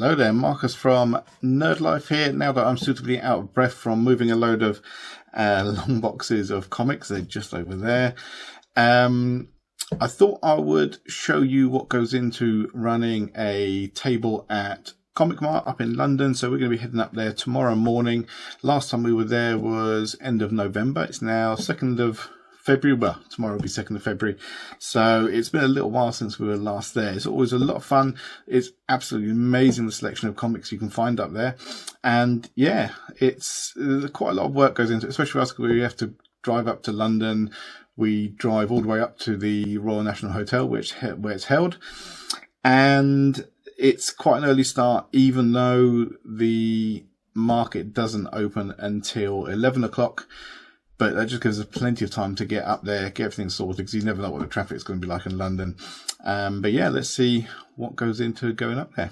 Hello there, Marcus from Nerd Life here. Now that I'm suitably out of breath from moving a load of long boxes of comics, they're just over there. I thought I would show you what goes into running a table at Comic Mart up in London. So we're going to be heading up there tomorrow morning. Last time we were there was end of November. It's now 2nd of February. Well, tomorrow will be 2nd of February. So it's been a little while since we were last there. It's always a lot of fun. It's absolutely amazing, the selection of comics you can find up there. And yeah, it's quite a lot of work goes into it, especially for us because we have to drive up to London. We drive all the way up to the Royal National Hotel, where it's held. And it's quite an early start, even though the market doesn't open until 11 o'clock. But that just gives us plenty of time to get up there, get everything sorted, because you never know what the traffic's going to be like in London. But yeah, let's see what goes into going up there.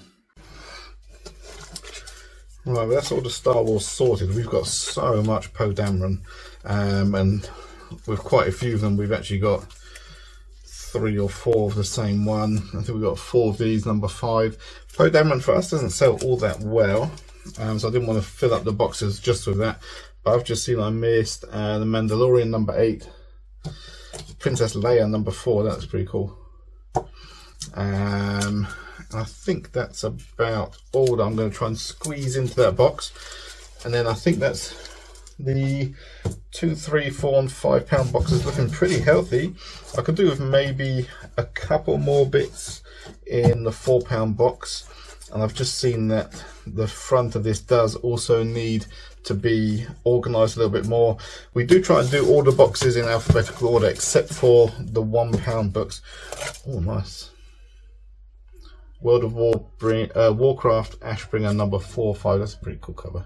Right, well, that's all the Star Wars sorted. We've got so much Poe Dameron, and with quite a few of them, we've actually got 3 or 4 of the same one. I think we've got 4 of these, number 5. Poe Dameron for us doesn't sell all that well, so I didn't want to fill up the boxes just with that. But I've just seen I missed the Mandalorian number 8, Princess Leia number 4. That's pretty cool. I think that's about all that I'm going to try and squeeze into that box. And then I think that's the 2, 3, 4 and £5 boxes looking pretty healthy. I could do with maybe a couple more bits in the £4 box. And I've just seen that the front of this does also need to be organised a little bit more. We do try and do all the boxes in alphabetical order except for the £1 books. Oh, nice. World of Warcraft Ashbringer number 4 or 5. That's a pretty cool cover.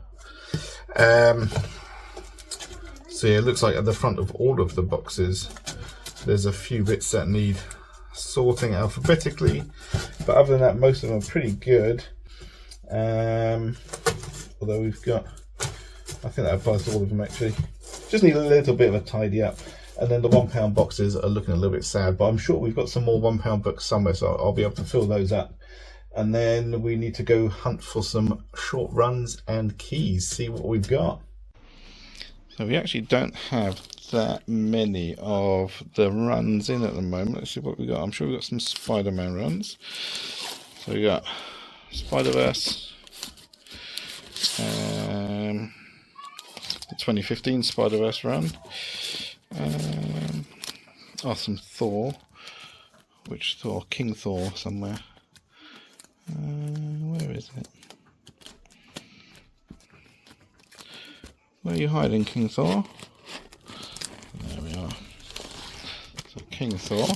So yeah, it looks like at the front of all of the boxes there's a few bits that need sorting alphabetically, but other than that most of them are pretty good. Although we've got, I think that applies to all of them actually. Just need a little bit of a tidy up. And then the £1 boxes are looking a little bit sad, but I'm sure we've got some more £1 books somewhere, so I'll be able to fill those up. And then we need to go hunt for some short runs and keys, see what we've got. So we actually don't have that many of the runs in at the moment. Let's see what we got. I'm sure we've got some Spider-Man runs. So we got Spider-Verse, the 2015 Spider-Verse run, some Thor. Which Thor? King Thor somewhere. Where is it? Where are you hiding, King Thor? There we are. So King Thor.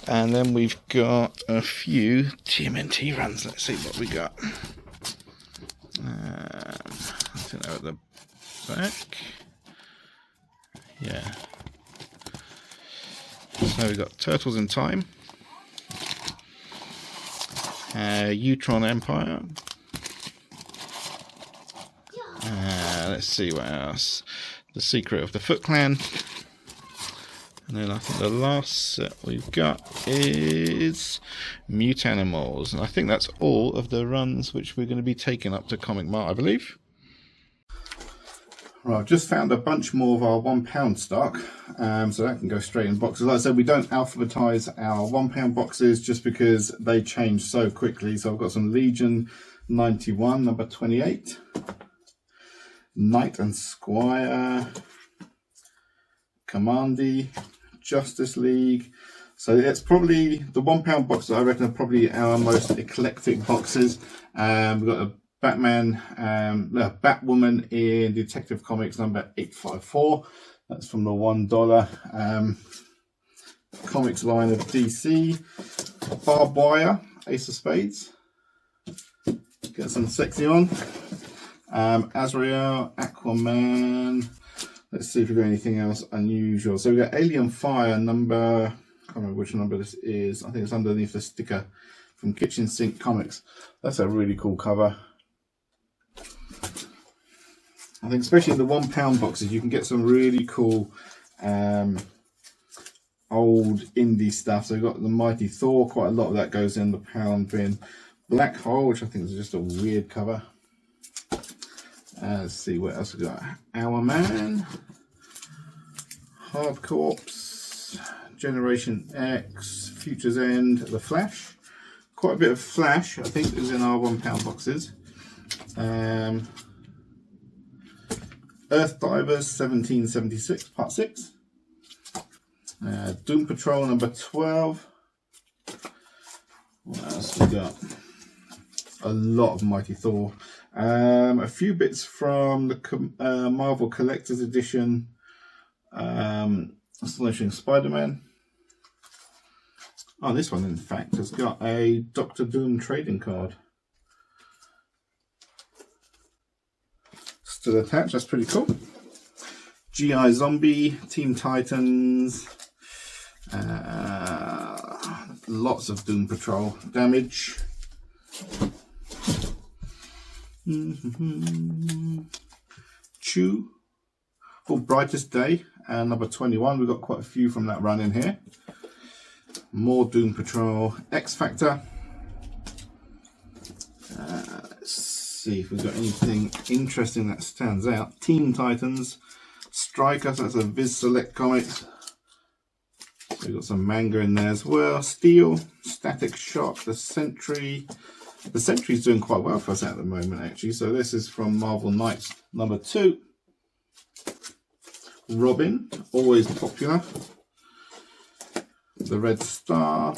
And then we've got a few TMNT runs. Let's see what we got. I think they're at the back. Yeah. So we've got Turtles in Time. Utron Empire. Let's see what else. The Secret of the Foot Clan. And then I think the last set we've got is Mutanimals. And I think that's all of the runs which we're going to be taking up to Comic Mart, I believe. Right, I've just found a bunch more of our £1 stock, so that can go straight in boxes. Like I said, we don't alphabetize our £1 boxes just because they change so quickly. So I've got some Legion 91, number 28. Knight and Squire, Commandy, Justice League. So it's probably the £1 boxes, I reckon, are probably our most eclectic boxes. We've got a Batman, Batwoman in Detective Comics number 854. That's from the $1 comics line of DC. Barbed Wire, Ace of Spades. Get some sexy on. Azrael, Aquaman. Let's see if we've got anything else unusual. So we've got Alien Fire number, I can't remember which number this is. I think it's underneath the sticker from Kitchen Sink Comics. That's a really cool cover. I think especially in the £1 boxes you can get some really cool old indie stuff. So we've got the Mighty Thor, quite a lot of that goes in the pound bin. Black Hole, which I think is just a weird cover. Let's see what else we got. Our Man, Hard Corpse, Generation X, Future's End, The Flash. Quite a bit of Flash, I think, is in our £1 boxes. Earth Divers 1776, Part 6. Doom Patrol number 12. What else we got? A lot of Mighty Thor. A few bits from the Marvel Collector's Edition. Astonishing Spider-Man. Oh, this one, in fact, has got a Doctor Doom trading card. Still attached, that's pretty cool. G.I. Zombie, Teen Titans. Lots of Doom Patrol. Damage. Chew. For Brightest Day, number 21. We've got quite a few from that run in here. More Doom Patrol. X Factor. Let's see if we've got anything interesting that stands out. Teen Titans. Striker, so that's a Viz Select comic. So we've got some manga in there as well. Steel, Static Shock, The Sentry. The Sentry's doing quite well for us at the moment, actually. So this is from Marvel Knights number 2. Robin, always popular. The Red Star.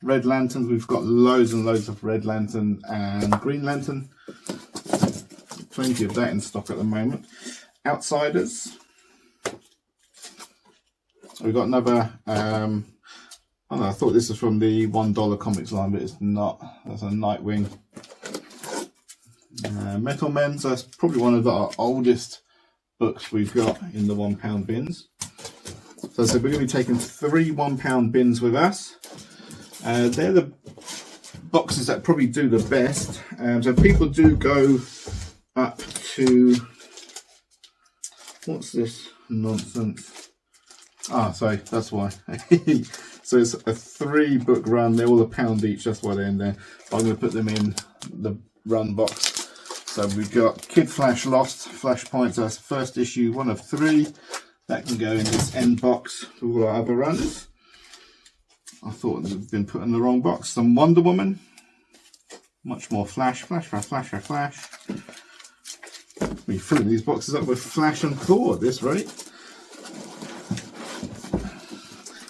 Red Lanterns, we've got loads and loads of Red Lantern and Green Lantern. Plenty of that in stock at the moment. Outsiders. We've got another, I don't know, I thought this was from the $1 comics line, but it's not. That's a Nightwing. Metal Men, so that's probably one of our oldest books we've got in the £1 bins. So we're going to be taking 3 £1 bins with us. They're the boxes that probably do the best. So people do go up to, what's this nonsense? Ah, sorry, that's why. So it's a 3 book run. They're all £1 each. That's why they're in there. I'm going to put them in the run box. So we've got Kid Flash Lost, Flashpoint. That's first issue, 1 of 3. That can go in this end box for all our other runs. I thought they'd been put in the wrong box. Some Wonder Woman. Much more Flash. Flash. We're filling these boxes up with Flash and Thor at this rate.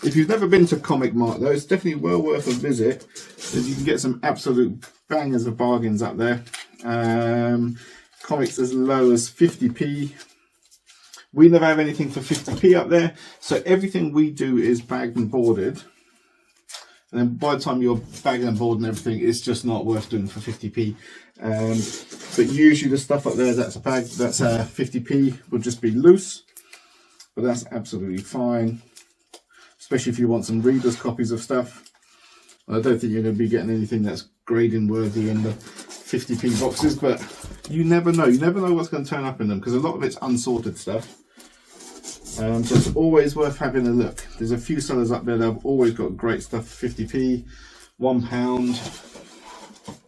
If you've never been to Comic Mart, though, it's definitely well worth a visit, as you can get some absolute bangers of bargains up there. Comics as low as 50p. We never have anything for 50p up there, so everything we do is bagged and boarded. And then by the time you're bagging and boarding everything, it's just not worth doing for 50p. But usually the stuff up there that's bagged, that's 50p, will just be loose. But that's absolutely fine, especially if you want some readers' copies of stuff. I don't think you're going to be getting anything that's grading worthy in the 50p boxes, but you never know. You never know what's going to turn up in them, because a lot of it's unsorted stuff. So it's always worth having a look. There's a few sellers up there that have always got great stuff for 50p, £1.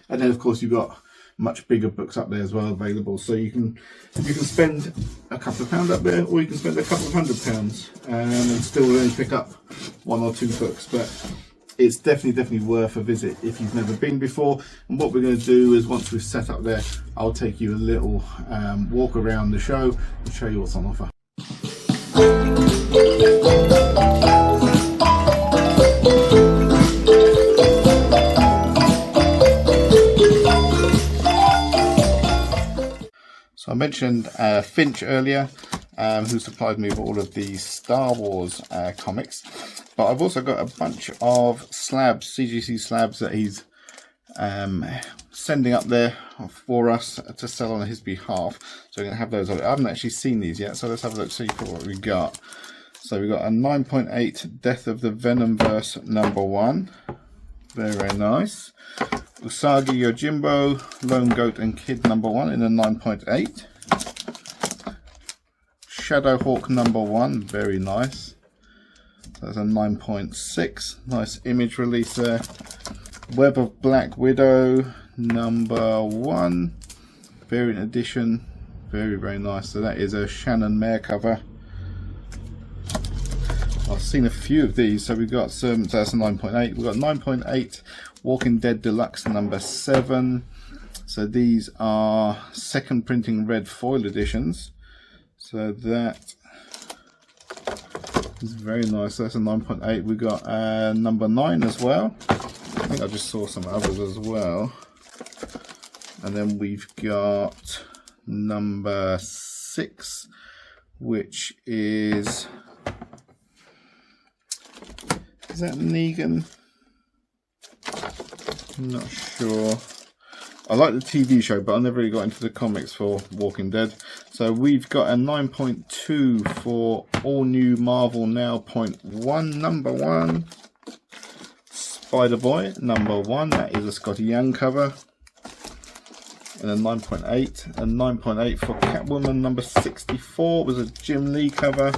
And then of course you've got much bigger books up there as well available. So you can spend a couple of £1 up there, or you can spend a couple of £100 and still only pick up 1 or 2 books. But it's definitely worth a visit if you've never been before. And what we're going to do is, once we've set up there, I'll take you a little walk around the show and show you what's on offer. So I mentioned Finch earlier, who supplied me with all of the Star Wars comics, but I've also got a bunch of slabs, CGC slabs, that he's sending up there for us to sell on his behalf. So we're going to have those. I haven't actually seen these yet, so let's have a look, see what we got. So we got a 9.8 Death of the Venomverse #1. Very nice. Usagi Yojimbo, Lone Goat and Kid #1 in a 9.8. Shadowhawk #1, very nice. That's a 9.6. Nice image release there. Web of Black Widow #1 variant edition, very nice. So that is a Shannon Mayer cover. I've seen a few of these. So we've got some, so that's a 9.8. We've got 9.8 Walking Dead Deluxe #7. So these are second printing red foil editions. So that is very nice. So that's a 9.8. We've got #9 as well. I think I just saw some others as well. And then we've got #6, which is that Negan? I'm not sure. I like the TV show, but I never really got into the comics for Walking Dead. So we've got a 9.2 for All New Marvel Now .1 #1. Spider-Boy #1, that is a Scotty Young cover. And then 9.8, and 9.8 for Catwoman #64 was a Jim Lee cover.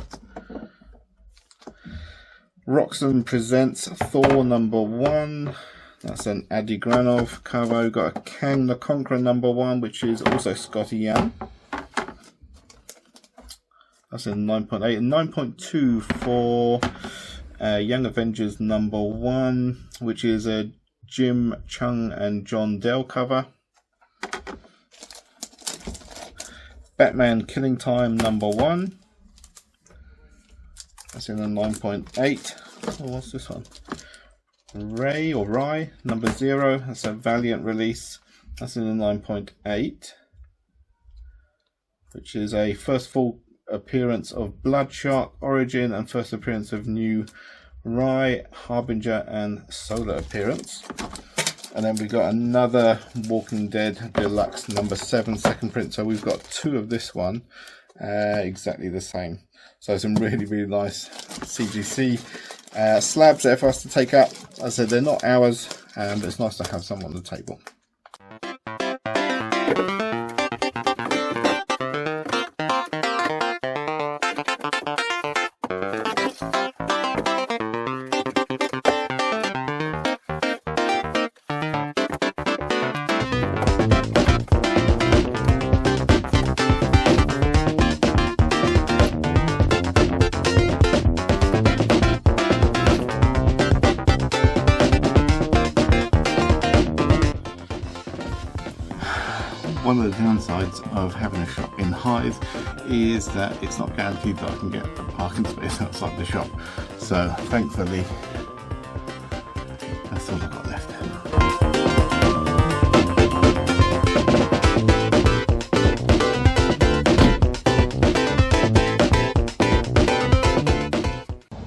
Roxanne Presents Thor #1, that's an Adi Granov cover. We've got a Kang the Conqueror #1, which is also Scotty Young. That's in 9.8, and 9.2 for Young Avengers #1, which is a Jim Chung and John Dell cover. Batman Killing Time #1. That's in a 9.8. Oh, what's this one? Ray #0. That's a Valiant release. That's in a 9.8. Which is a first full appearance of Bloodshot, Origin, and first appearance of New Rai, Harbinger, and Solar appearance. And then we got another Walking Dead Deluxe #7 second print. So we've got two of this one, exactly the same. So some really nice CGC slabs there for us to take up. As I said, they're not ours, but it's nice to have some on the table. One of the downsides of having a shop in Hythe is that it's not guaranteed that I can get a parking space outside the shop. So thankfully, that's all I've got left.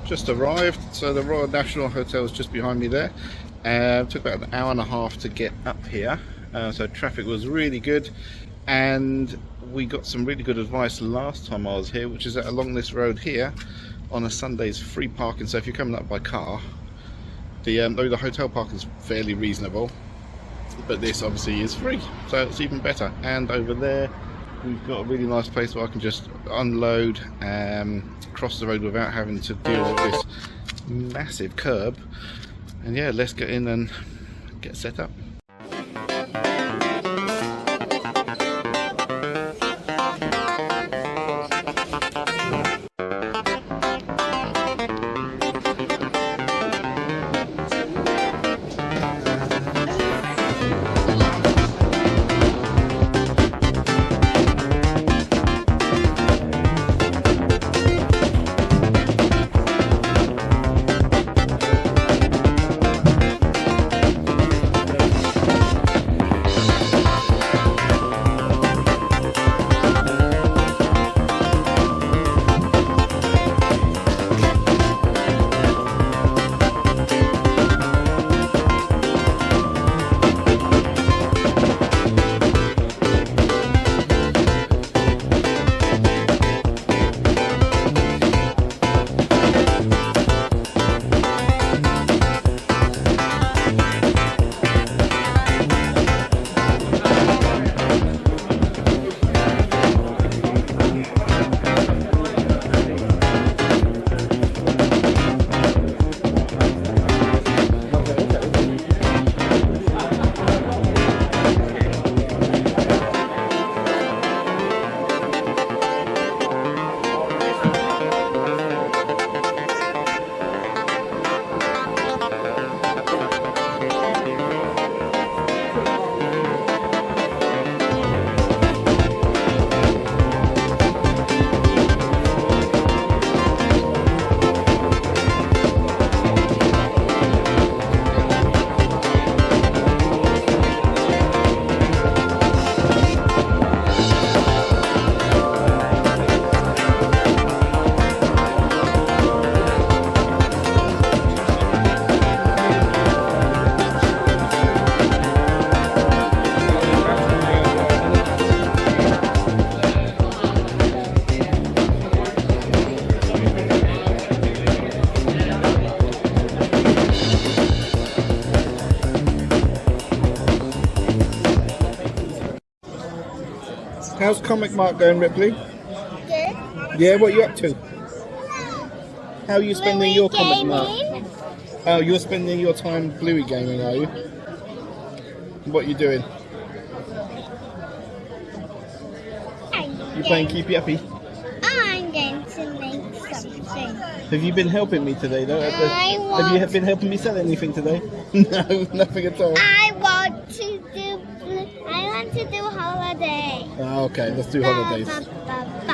Just arrived, so the Royal National Hotel is just behind me there. Took about an hour and a half to get up here. So traffic was really good, and we got some really good advice last time I was here, which is that along this road here on a Sunday is free parking. So if you're coming up by car, the hotel parking is fairly reasonable, but this obviously is free, so it's even better. And over there we've got a really nice place where I can just unload, cross the road without having to deal with this massive curb. And yeah, let's get in and get set up. How's Comic Mart going, Ripley? Good. Yeah, what are you up to? How are you spending your Comic Mart? Oh, you're spending your time Bluey gaming, are you? What are you doing? You playing Keepy Uppy? I'm going to make something. Have you been helping me today, though? Have you been helping me sell anything today? No, nothing at all. I want to do holiday. Oh, okay, let's do holidays. Ba, ba, ba, ba.